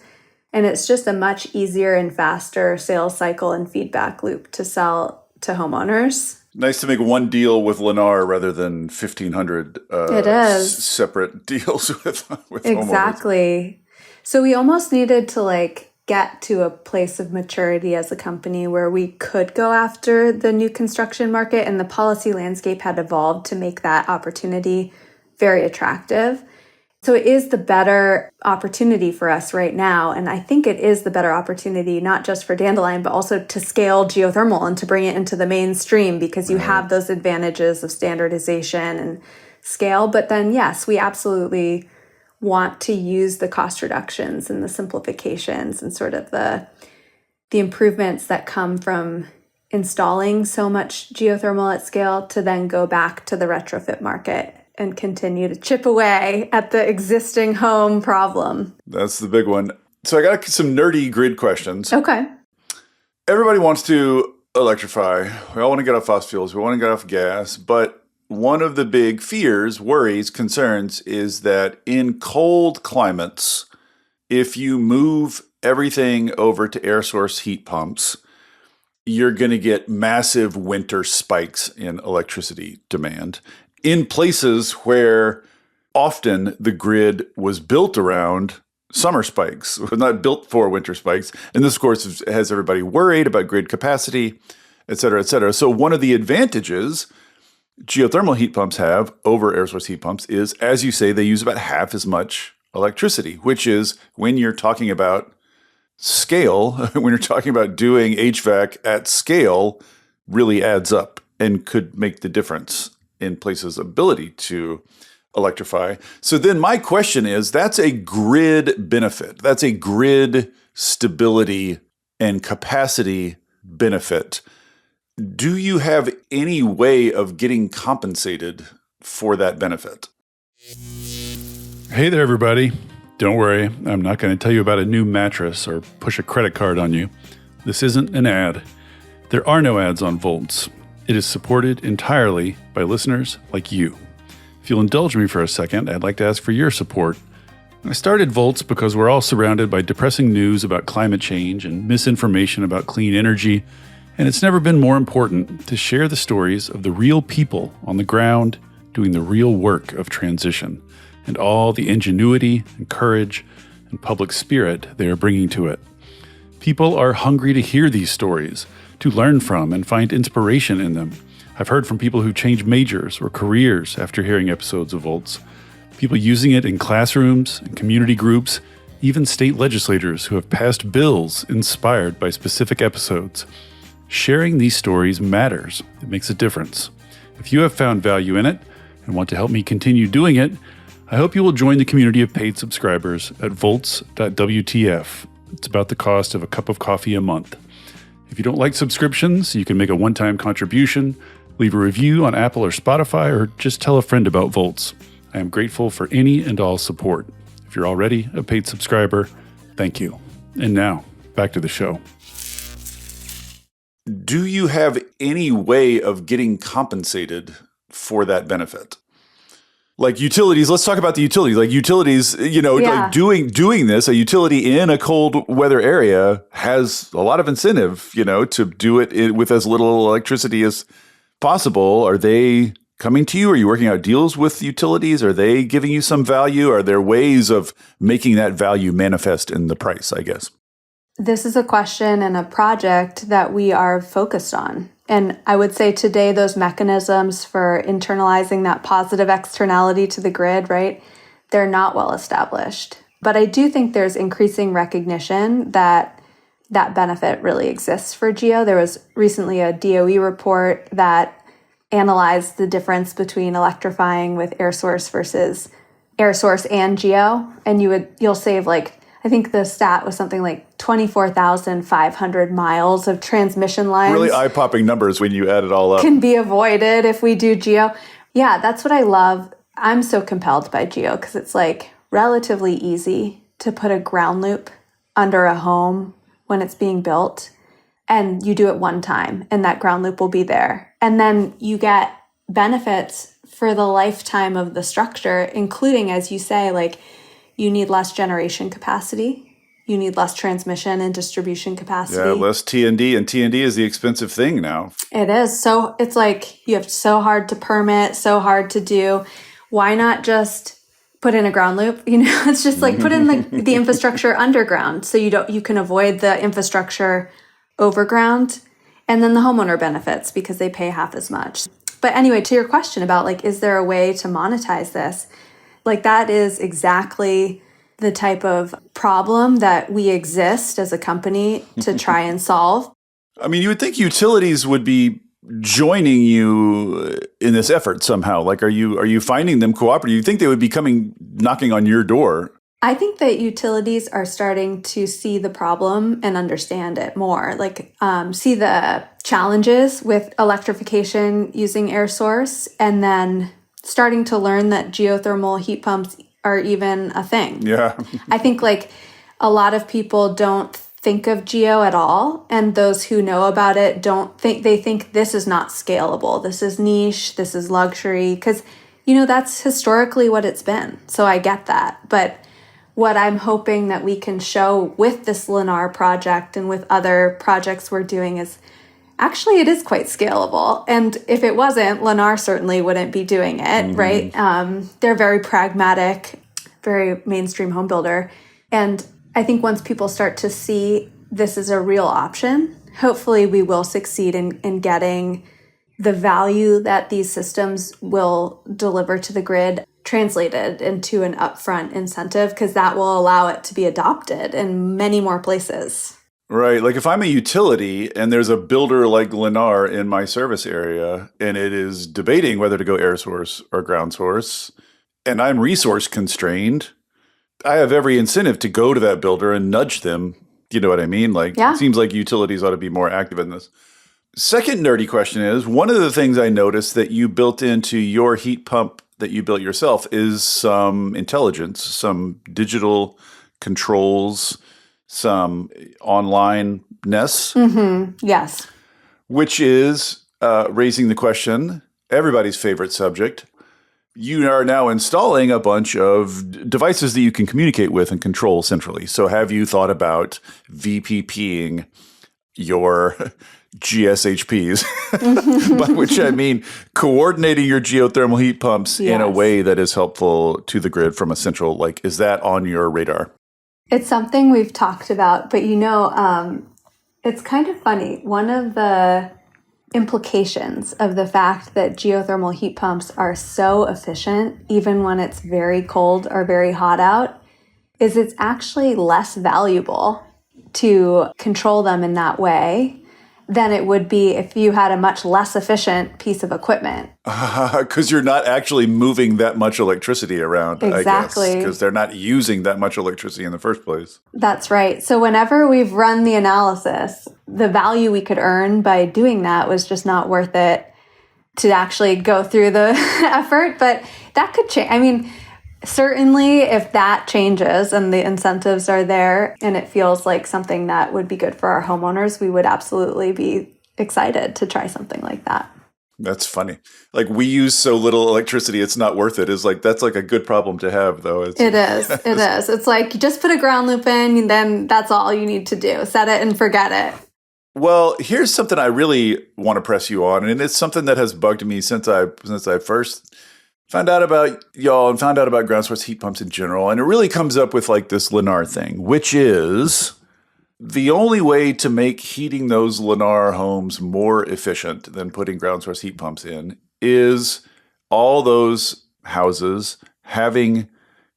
And it's just a much easier and faster sales cycle and feedback loop to sell to homeowners. Nice to make one deal with Lennar rather than 1,500 it is. Separate deals with exactly. homeowners. So we almost needed to get to a place of maturity as a company where we could go after the new construction market, and the policy landscape had evolved to make that opportunity very attractive. So it is the better opportunity for us right now. And I think it is the better opportunity, not just for Dandelion, but also to scale geothermal and to bring it into the mainstream because you have those advantages of standardization and scale. But then, yes, we absolutely want to use the cost reductions and the simplifications and sort of the improvements that come from installing so much geothermal at scale to then go back to the retrofit market and continue to chip away at the existing home problem. That's the big one. So I got some nerdy grid questions. Okay. Everybody wants to electrify. We all want to get off fossil fuels. We want to get off gas. But one of the big fears, worries, concerns is that in cold climates, if you move everything over to air source heat pumps, you're going to get massive winter spikes in electricity demand in places where often the grid was built around summer spikes, not built for winter spikes. And this, of course, has everybody worried about grid capacity, et cetera, et cetera. So one of the advantages geothermal heat pumps have over air source heat pumps is, as you say, they use about half as much electricity, which is when you're talking about scale, when you're talking about doing HVAC at scale, really adds up and could make the difference in places' ability to electrify. So then my question is, that's a grid benefit. That's a grid stability and capacity benefit. Do you have any way of getting compensated for that benefit? Hey there, everybody. Don't worry, I'm not going to tell you about a new mattress or push a credit card on you. This isn't an ad. There are no ads on Volts. It is supported entirely by listeners like you. If you'll indulge me for a second, I'd like to ask for your support. I started Volts because we're all surrounded by depressing news about climate change and misinformation about clean energy, and it's never been more important to share the stories of the real people on the ground doing the real work of transition and all the ingenuity and courage and public spirit they are bringing to it. People are hungry to hear these stories, to learn from and find inspiration in them. I've heard from people who change majors or careers after hearing episodes of Volts, people using it in classrooms and community groups, even state legislators who have passed bills inspired by specific episodes. Sharing these stories matters. It makes a difference. If you have found value in it and want to help me continue doing it, I hope you will join the community of paid subscribers at volts.wtf. It's about the cost of a cup of coffee a month. If you don't like subscriptions, you can make a one-time contribution, leave a review on Apple or Spotify, or just tell a friend about Volts. I am grateful for any and all support. If you're already a paid subscriber, thank you. And now, back to the show. Do you have any way of getting compensated for that benefit? Like utilities, let's talk about the utilities. Like utilities, like doing this, a utility in a cold weather area has a lot of incentive, to do it with as little electricity as possible. Are they coming to you? Are you working out deals with utilities? Are they giving you some value? Are there ways of making that value manifest in the price, I guess? This is a question and a project that we are focused on. And I would say today, those mechanisms for internalizing that positive externality to the grid, right, they're not well established. But I do think there's increasing recognition that that benefit really exists for Geo. There was recently a DOE report that analyzed the difference between electrifying with air source versus air source and Geo. And you'll save I think the stat was something like 24,500 miles of transmission lines. Really eye-popping numbers when you add it all up. Can be avoided if we do Geo. Yeah, that's what I love. I'm so compelled by Geo because it's relatively easy to put a ground loop under a home when it's being built. And you do it one time and that ground loop will be there. And then you get benefits for the lifetime of the structure, including, as you say, you need less generation capacity. You need less transmission and distribution capacity. Yeah, less T&D. And T&D is the expensive thing now. It is. So it's you have so hard to permit, so hard to do. Why not just put in a ground loop? It's just put in the infrastructure underground so you can avoid the infrastructure overground. And then the homeowner benefits because they pay half as much. But anyway, to your question about is there a way to monetize this? That is exactly the type of problem that we exist as a company to try and solve. I mean, you would think utilities would be joining you in this effort somehow. Are you finding them cooperative? You think they would be knocking on your door? I think that utilities are starting to see the problem and understand it more. See the challenges with electrification using air source, and then starting to learn that geothermal heat pumps are even a thing. Yeah. I think a lot of people don't think of geo at all. And those who know about it they think this is not scalable. This is niche. This is luxury. Because, that's historically what it's been. So I get that. But what I'm hoping that we can show with this Lennar project and with other projects we're doing is actually, it is quite scalable. And if it wasn't, Lennar certainly wouldn't be doing it, right? They're very pragmatic, very mainstream home builder. And I think once people start to see this is a real option, hopefully we will succeed in getting the value that these systems will deliver to the grid translated into an upfront incentive, because that will allow it to be adopted in many more places. Right. If I'm a utility and there's a builder like Lennar in my service area and it is debating whether to go air source or ground source, and I'm resource constrained, I have every incentive to go to that builder and nudge them. You know what I mean? It seems like utilities ought to be more active in this. Second nerdy question is, one of the things I noticed that you built into your heat pump that you built yourself is some intelligence, some digital controls, some online-ness. Yes. Which is raising the question, everybody's favorite subject. You are now installing a bunch of devices that you can communicate with and control centrally. So have you thought about VPPing your GSHPs, by which I mean coordinating your geothermal heat pumps in a way that is helpful to the grid from a central, is that on your radar? It's something we've talked about, but it's kind of funny. One of the implications of the fact that geothermal heat pumps are so efficient, even when it's very cold or very hot out, is it's actually less valuable to control them in that way than it would be if you had a much less efficient piece of equipment. Because you're not actually moving that much electricity around, Exactly. I guess, because they're not using that much electricity in the first place. That's right. So whenever we've run the analysis, the value we could earn by doing that was just not worth it to actually go through the effort. But that could change. I mean, certainly if that changes and the incentives are there and it feels like something that would be good for our homeowners, we would absolutely be excited to try something like that. That's funny. Like, we use so little electricity, it's not worth it. Is like, that's like a good problem to have, though. It is. It is. It's like, you just put a ground loop in, and then that's all you need to do. Set it and forget it. Well, here's something I really want to press you on, and it's something that has bugged me since I first found out about y'all and found out about ground source heat pumps in general. And it really comes up with like this Lennar thing, which is the only way to make heating those Lennar homes more efficient than putting ground source heat pumps in is all those houses having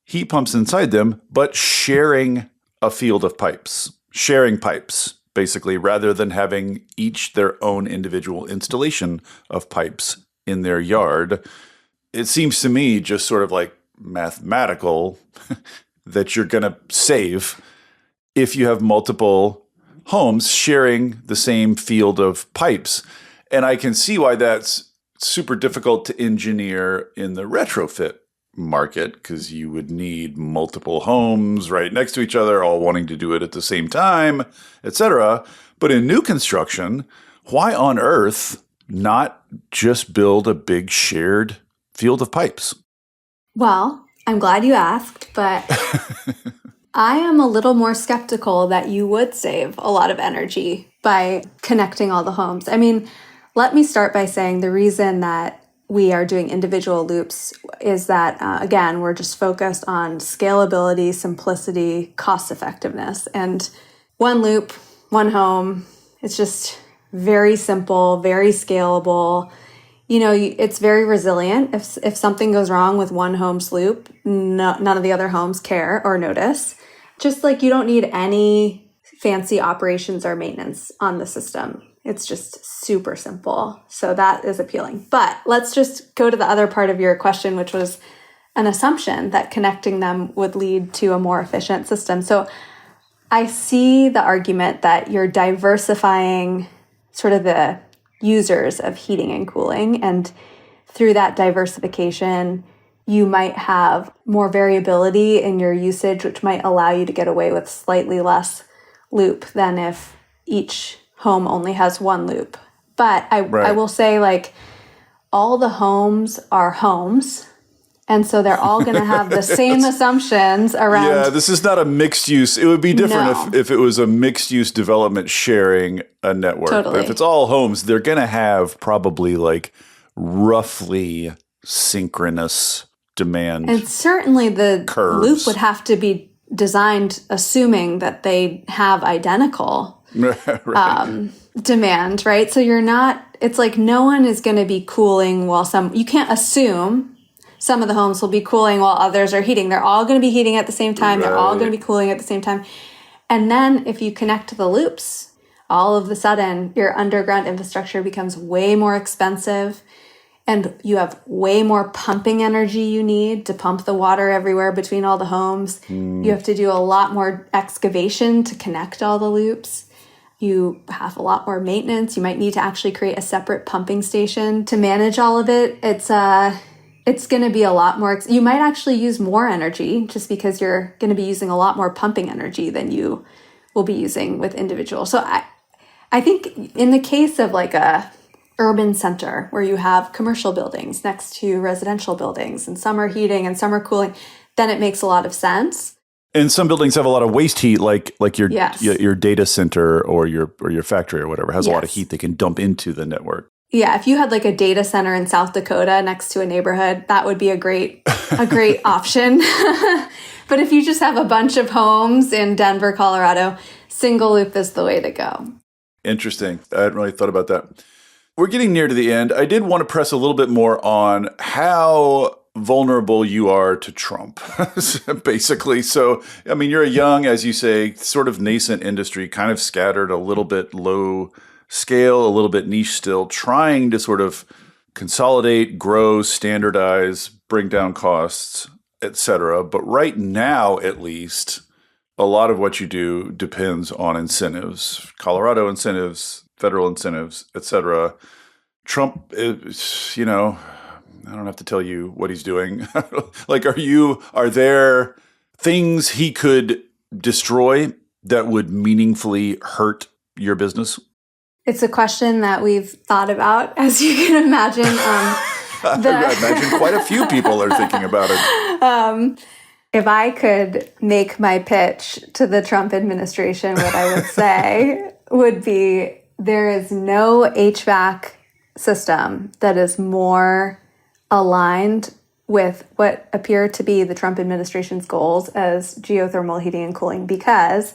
heat pumps inside them, but sharing a field of pipes, sharing pipes, basically, rather than having each their own individual installation of pipes in their yard. It seems to me just sort of like mathematical that you're going to save if you have multiple homes sharing the same field of pipes. And I can see why that's super difficult to engineer in the retrofit market, because you would need multiple homes right next to each other, all wanting to do it at the same time, etc. But in new construction, why on earth not just build a big shared field of pipes? Well, I'm glad you asked, but I am a little more skeptical that you would save a lot of energy by connecting all the homes. I mean, let me start by saying the reason that we are doing individual loops is that, again, we're just focused on scalability, simplicity, cost effectiveness. And one loop, one home, it's just very simple, very scalable. You know, it's very resilient. If something goes wrong with one home's loop, none of the other homes care or notice. Just like you don't need any fancy operations or maintenance on the system. It's just super simple. So that is appealing. But let's just go to the other part of your question, which was an assumption that connecting them would lead to a more efficient system. So I see the argument that you're diversifying sort of the users of heating and cooling. And through that diversification, you might have more variability in your usage, which might allow you to get away with slightly less loop than if each home only has one loop. But I will say, like, all the homes are homes. And so they're all going to have the same assumptions around. Yeah, this is not a mixed use. It would be different if it was a mixed use development sharing a network. Totally. But if it's all homes, they're going to have probably like roughly synchronous demand. And certainly the curves. Loop would have to be designed assuming that they have identical right. demand, right? So it's like no one is going to be cooling while you can't assume some of the homes will be cooling while others are heating. They're all going to be heating at the same time. Right. They're all going to be cooling at the same time. And then if you connect to the loops, all of a sudden your underground infrastructure becomes way more expensive. And you have way more pumping energy you need to pump the water everywhere between all the homes. You have to do a lot more excavation to connect all the loops. You have a lot more maintenance. You might need to actually create a separate pumping station to manage all of it. It's going to be a lot more. You might actually use more energy just because you're going to be using a lot more pumping energy than you will be using with individual. So I think in the case of like a urban center where you have commercial buildings next to residential buildings and some are heating and some are cooling, then it makes a lot of sense. And some buildings have a lot of waste heat, like your data center or your factory or whatever has a lot of heat they can dump into the network. Yeah, if you had like a data center in South Dakota next to a neighborhood, that would be a great option. But if you just have a bunch of homes in Denver, Colorado, single loop is the way to go. Interesting. I hadn't really thought about that. We're getting near to the end. I did want to press a little bit more on how vulnerable you are to Trump, basically. So, I mean, you're a young, as you say, sort of nascent industry, kind of scattered, a little bit low scale, a little bit niche still, trying to sort of consolidate, grow, standardize, bring down costs, etc. But right now, at least, a lot of what you do depends on incentives, Colorado incentives, federal incentives, etc. Trump is, I don't have to tell you what he's doing. Like, are there things he could destroy that would meaningfully hurt your business? It's a question that we've thought about, as you can imagine. I imagine quite a few people are thinking about it. If I could make my pitch to the Trump administration, what I would say would be there is no HVAC system that is more aligned with what appear to be the Trump administration's goals as geothermal heating and cooling, because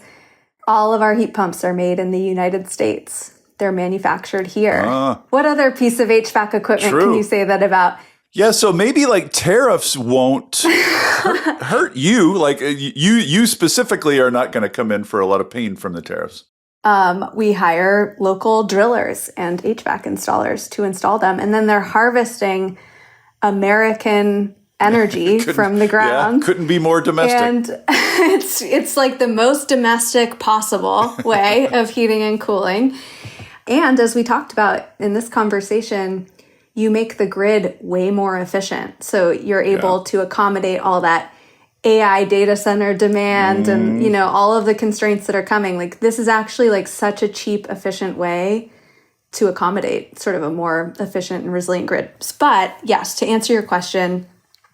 all of our heat pumps are made in the United States. They're manufactured here. What other piece of HVAC equipment can you say that about? Yeah, so maybe like tariffs won't hurt you. Like you specifically are not going to come in for a lot of pain from the tariffs. We hire local drillers and HVAC installers to install them, and then they're harvesting American energy from the ground. Yeah, couldn't be more domestic. And it's like the most domestic possible way of heating and cooling. And as we talked about in this conversation, you make the grid way more efficient. So you're able to accommodate all that AI data center demand and, all of the constraints that are coming. Like, this is actually like such a cheap, efficient way to accommodate sort of a more efficient and resilient grid. But yes, to answer your question,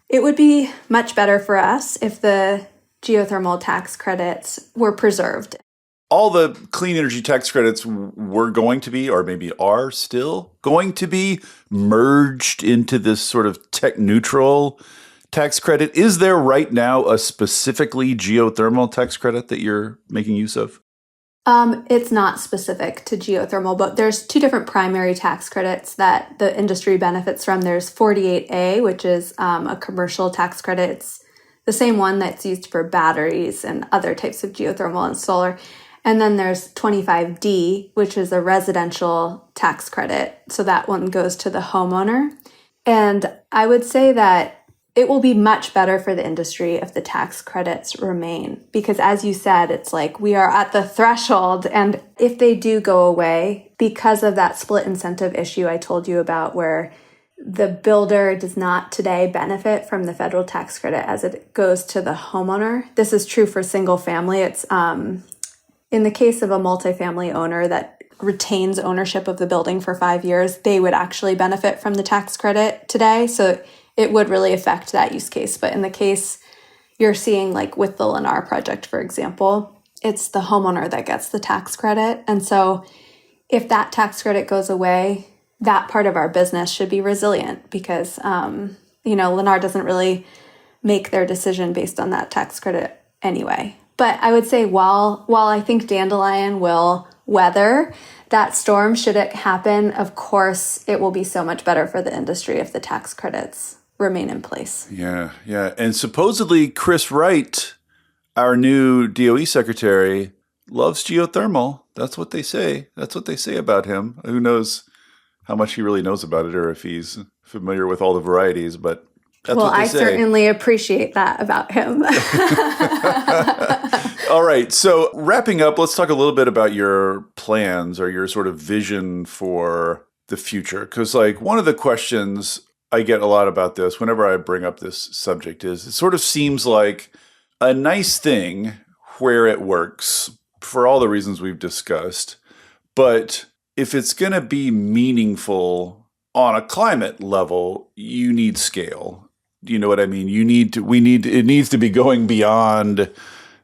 it would be much better for us if the geothermal tax credits were preserved. All the clean energy tax credits were going to be, or maybe are still going to be, merged into this sort of tech neutral tax credit. Is there right now a specifically geothermal tax credit that you're making use of? It's not specific to geothermal, but there's two different primary tax credits that the industry benefits from. There's 48A, which is a commercial tax credit. It's the same one that's used for batteries and other types of geothermal and solar. And then there's 25D, which is a residential tax credit. So that one goes to the homeowner. And I would say that it will be much better for the industry if the tax credits remain. Because as you said, it's like we are at the threshold. And if they do go away, because of that split incentive issue I told you about, where the builder does not today benefit from the federal tax credit as it goes to the homeowner. This is true for single family. It's in the case of a multifamily owner that retains ownership of the building for 5 years, they would actually benefit from the tax credit today. So it would really affect that use case. But in the case you're seeing, like with the Lennar project, for example, it's the homeowner that gets the tax credit. And so if that tax credit goes away, that part of our business should be resilient because, Lennar doesn't really make their decision based on that tax credit anyway. But I would say while I think Dandelion will weather that storm, should it happen, of course, it will be so much better for the industry if the tax credits remain in place. Yeah. And supposedly Chris Wright, our new DOE secretary, loves geothermal. That's what they say. That's what they say about him. Who knows how much he really knows about it or if he's familiar with all the varieties, but that's what they say. I certainly appreciate that about him. All right. So wrapping up, let's talk a little bit about your plans or your sort of vision for the future. Because one of the questions I get a lot about this whenever I bring up this subject is it sort of seems like a nice thing where it works for all the reasons we've discussed. But if it's going to be meaningful on a climate level, you need scale. Do you know what I mean? It needs to be going beyond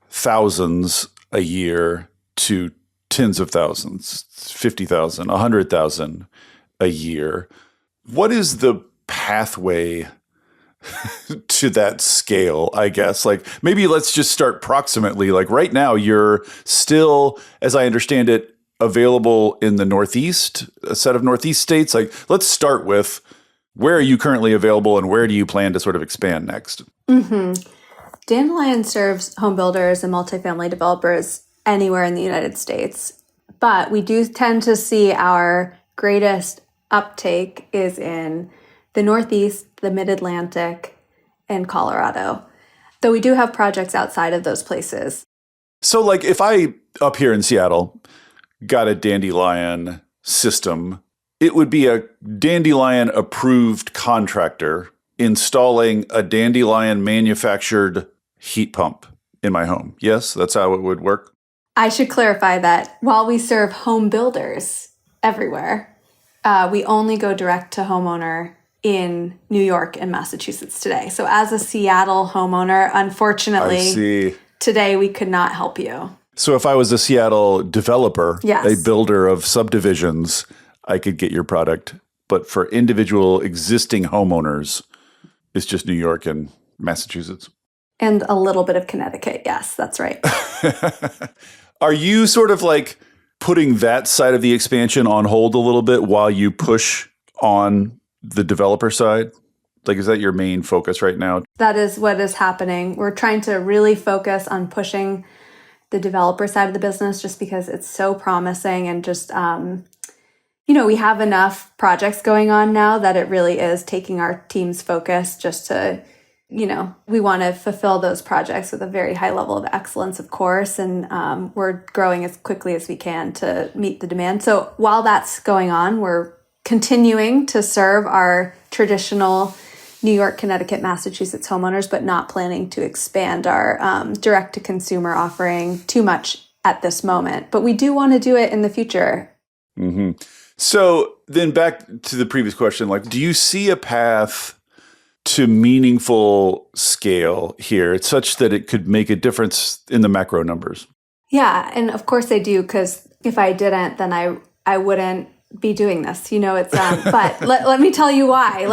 thousands a year to tens of thousands, 50,000, 100,000 a year. What is the pathway to that scale, I guess? Maybe let's just start proximately. Right now, you're still, as I understand it, available in the Northeast, a set of Northeast states. Let's start with where are you currently available and where do you plan to sort of expand next? Mm-hmm. Dandelion serves home builders and multifamily developers anywhere in the United States. But we do tend to see our greatest uptake is in the Northeast, the Mid-Atlantic, and Colorado. Though we do have projects outside of those places. So like if I, up here in Seattle, got a Dandelion system, it would be a Dandelion approved contractor installing a Dandelion manufactured heat pump in my home. Yes, that's how it would work. I should clarify that while we serve home builders everywhere, we only go direct to homeowner in New York and Massachusetts today. So as a Seattle homeowner, unfortunately, today we could not help you. So if I was a Seattle developer, yes, a builder of subdivisions, I could get your product. But for individual existing homeowners, it's just New York and Massachusetts. And a little bit of Connecticut. Yes, that's right. Are you sort of like putting that side of the expansion on hold a little bit while you push on the developer side? Like, is that your main focus right now? That is what is happening. We're trying to really focus on pushing the developer side of the business just because it's so promising and just, we have enough projects going on now that it really is taking our team's focus just to, we want to fulfill those projects with a very high level of excellence, of course, and we're growing as quickly as we can to meet the demand. So while that's going on, we're continuing to serve our traditional New York, Connecticut, Massachusetts homeowners, but not planning to expand our direct-to-consumer offering too much at this moment. But we do want to do it in the future. Mm-hmm. So then back to the previous question, like, do you see a path to meaningful scale here? It's such that it could make a difference in the macro numbers. Yeah, and of course I do, because if I didn't, then I wouldn't be doing this. It's but let me tell you why.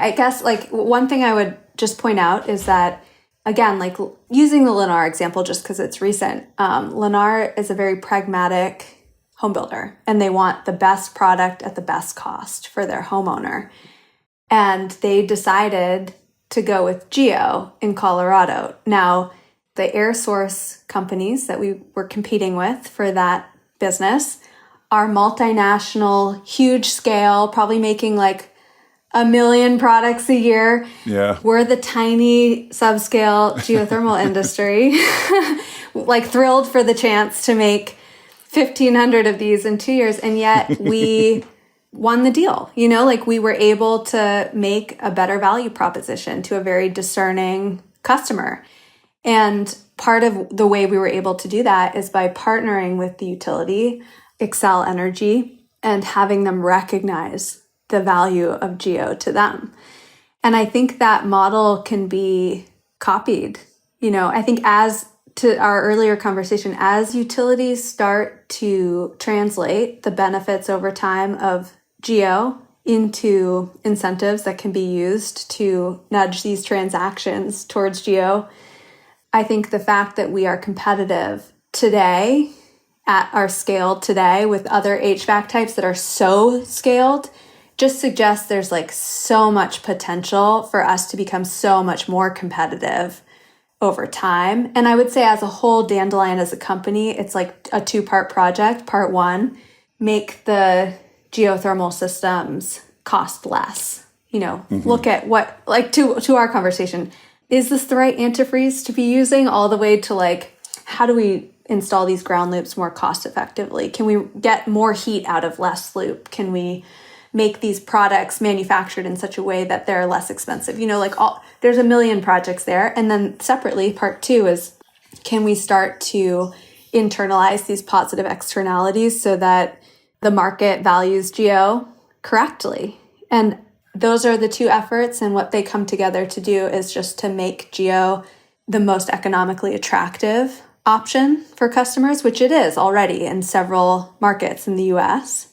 I guess like one thing I would just point out is that, again, like using the Lennar example just because it's recent, Lennar is a very pragmatic home builder and they want the best product at the best cost for their homeowner. And they decided to go with Geo in Colorado. Now, the air source companies that we were competing with for that business are multinational, huge scale, probably making like 1 million products a year. Yeah. We're the tiny subscale geothermal industry, like thrilled for the chance to make 1,500 of these in 2 years. And yet we won the deal. Like we were able to make a better value proposition to a very discerning customer. And part of the way we were able to do that is by partnering with the utility, Xcel Energy, and having them recognize the value of Geo to them. And I think that model can be copied. I think as to our earlier conversation, as utilities start to translate the benefits over time of Geo into incentives that can be used to nudge these transactions towards Geo, I think the fact that we are competitive today at our scale today with other HVAC types that are so scaled just suggests there's like so much potential for us to become so much more competitive over time. And I would say as a whole, Dandelion as a company, it's like a 2-part project. Part 1, make the geothermal systems cost less. Look at what, like to our conversation, is this the right antifreeze to be using, all the way to like, how do we install these ground loops more cost effectively? Can we get more heat out of less loop? Can we make these products manufactured in such a way that they're less expensive? There's 1 million projects there. And then separately, part 2 is, can we start to internalize these positive externalities so that the market values Geo correctly? And those are the 2 efforts. And what they come together to do is just to make Geo the most economically attractive option for customers, which it is already in several markets in the US.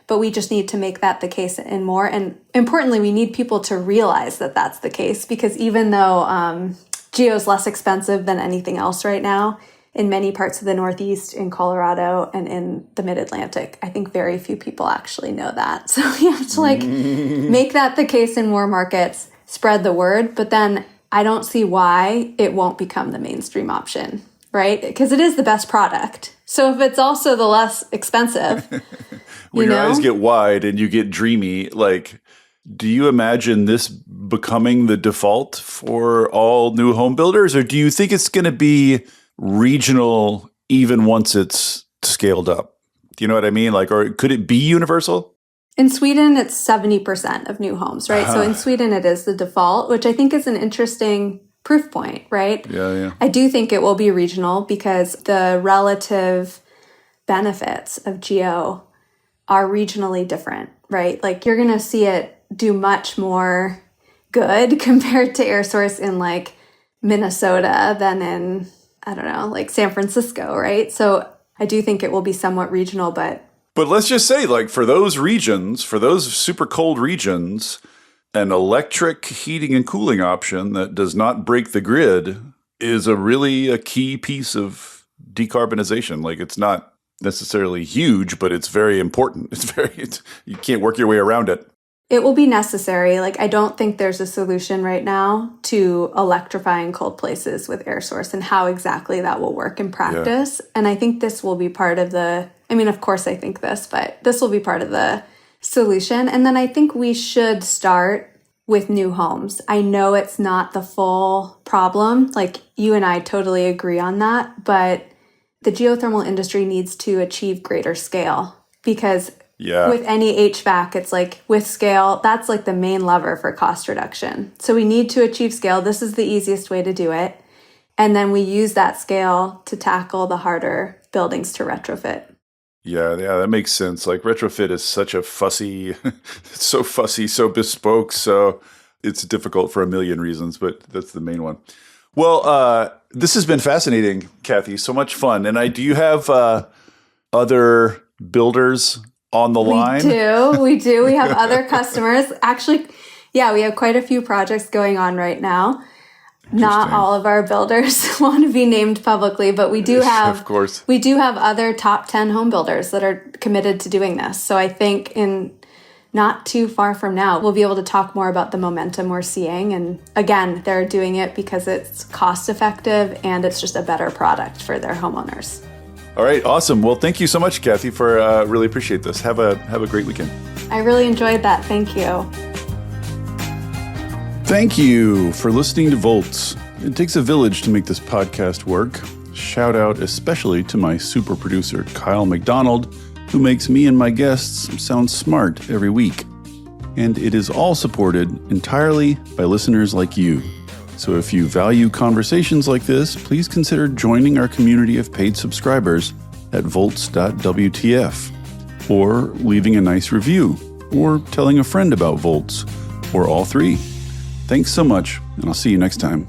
But we just need to make that the case in more. And importantly, we need people to realize that that's the case, because even though Geo is less expensive than anything else right now, in many parts of the Northeast, in Colorado, and in the Mid-Atlantic, I think very few people actually know that. So we have to make that the case in more markets, spread the word. But then I don't see why it won't become the mainstream option, right? Because it is the best product. So if it's also the less expensive, when your eyes get wide and you get dreamy, like, do you imagine this becoming the default for all new home builders? Or do you think it's going to be regional even once it's scaled up? Do you know what I mean? Like, or could it be universal? In Sweden, it's 70% of new homes, right? So in Sweden, it is the default, which I think is an interesting proof point, right? Yeah. I do think it will be regional because the relative benefits of geo are regionally different, right? Like you're going to see it do much more good compared to air source in like Minnesota than in, I don't know, like San Francisco, right? So I do think it will be somewhat regional, but let's just say, like, for those regions, for those super cold regions, an electric heating and cooling option that does not break the grid is a key piece of decarbonization. Like, it's not necessarily huge, but it's very important. You can't work your way around it. it will be necessary. Like, I don't think there's a solution right now to electrifying cold places with air source and how exactly that will work in practice. Yeah. And I think this will be part of of course I think this, but this will be part of the solution. And then I think we should start with new homes. I know it's not the full problem. Like, you and I totally agree on that, but the geothermal industry needs to achieve greater scale because with any HVAC, it's like with scale, that's like the main lever for cost reduction. So we need to achieve scale. This is the easiest way to do it. And then we use that scale to tackle the harder buildings to retrofit. Yeah, that makes sense. Like, retrofit is such a fussy, it's so fussy, so bespoke, so it's difficult for a million reasons, but that's the main one. Well, this has been fascinating, Kathy. So much fun. And do you have other builders on the line? We do. We have other customers. Actually, we have quite a few projects going on right now. Not all of our builders want to be named publicly, but we do have, of course, we do have other top 10 home builders that are committed to doing this. So I think in not too far from now, we'll be able to talk more about the momentum we're seeing. And again, they're doing it because it's cost effective and it's just a better product for their homeowners. All right, awesome. Well, thank you so much, Kathy, for really appreciate this. Have a great weekend. I really enjoyed that. Thank you. Thank you for listening to Volts. It takes a village to make this podcast work. Shout out especially to my super producer, Kyle McDonald, who makes me and my guests sound smart every week. And it is all supported entirely by listeners like you. So if you value conversations like this, please consider joining our community of paid subscribers at volts.wtf, or leaving a nice review, or telling a friend about Volts, or all three. Thanks so much, and I'll see you next time.